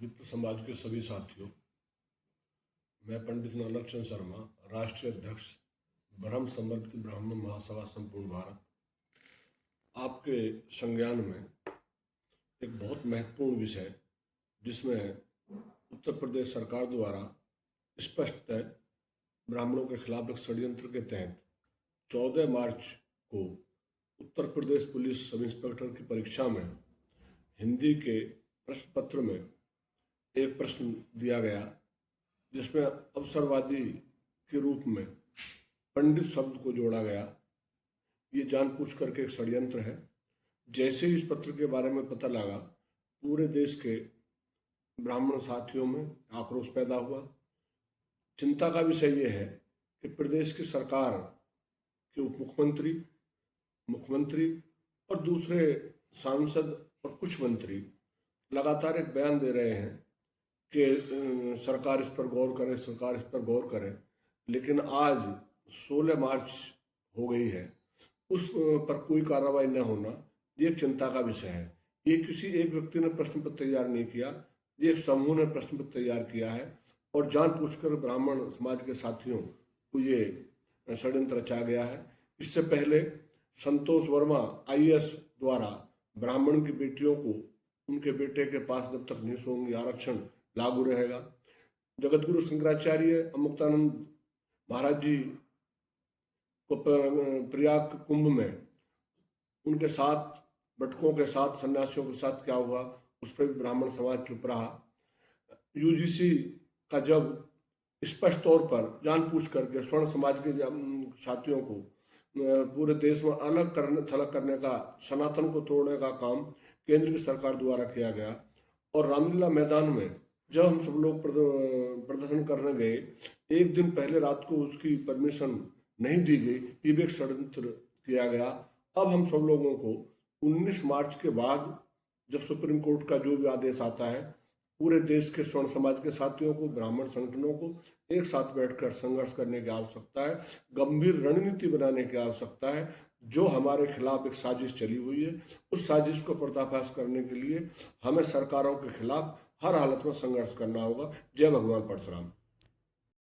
विप्र समाज के सभी साथियों, मैं पंडित नानक चंद शर्मा, राष्ट्रीय अध्यक्ष ब्रह्म समर्पित ब्राह्मण महासभा संपूर्ण भारत, आपके संज्ञान में एक बहुत महत्वपूर्ण विषय जिसमें उत्तर प्रदेश सरकार द्वारा स्पष्टतः ब्राह्मणों के खिलाफ एक षड्यंत्र के तहत 14 मार्च को Uttar Pradesh police sub inspector की परीक्षा में हिंदी के प्रश्न पत्र में एक प्रश्न दिया गया जिसमें अवसरवादी के रूप में पंडित शब्द को जोड़ा गया। ये जानबूझ करके एक षड्यंत्र है। जैसे ही इस पत्र के बारे में पता लगा, पूरे देश के ब्राह्मण साथियों में आक्रोश पैदा हुआ। चिंता का विषय ये है कि प्रदेश की सरकार के उप मुख्यमंत्री, मुख्यमंत्री और दूसरे सांसद और कुछ मंत्री लगातार एक बयान दे रहे हैं कि सरकार इस पर गौर करे, सरकार इस पर गौर करे, लेकिन आज 16 मार्च हो गई है, उस पर कोई कार्रवाई न होना ये एक चिंता का विषय है। ये किसी एक व्यक्ति ने प्रश्न पत्र तैयार नहीं किया, ये एक समूह ने प्रश्न पत्र तैयार किया है और जानबूझकर ब्राह्मण समाज के साथियों को ये षड्यंत्र रचा गया है। इससे पहले संतोष वर्मा IAS द्वारा ब्राह्मण की बेटियों को उनके बेटे के पास जब तक निःशुल्क आरक्षण लागू रहेगा, जगतगुरु शंकराचार्य अमुक्तानंद महाराज जी को प्रयाग कुंभ में उनके साथ बटकों के साथ सन्यासियों के साथ क्या हुआ, उस पर भी ब्राह्मण समाज चुप रहा। UGC का जब स्पष्ट तौर पर जानबूझ करके स्वर्ण समाज के साथियों को पूरे देश में अलग करने थलग करने का, सनातन को तोड़ने का काम केंद्र की सरकार द्वारा किया गया और रामलीला मैदान में जब हम सब लोग प्रदर्शन करने गए, एक दिन पहले रात को उसकी परमिशन नहीं दी गई, ये भी एक षड्यंत्र किया गया। अब हम सब लोगों को 19 मार्च के बाद जब सुप्रीम कोर्ट का जो भी आदेश आता है, पूरे देश के स्वर्ण समाज के साथियों को, ब्राह्मण संगठनों को एक साथ बैठकर संघर्ष करने की आवश्यकता है, गंभीर रणनीति बनाने की आवश्यकता है। जो हमारे खिलाफ एक साजिश चली हुई है, उस साजिश को पर्दाफाश करने के लिए हमें सरकारों के खिलाफ हर हालत में संघर्ष करना होगा। जय भगवान परशुराम।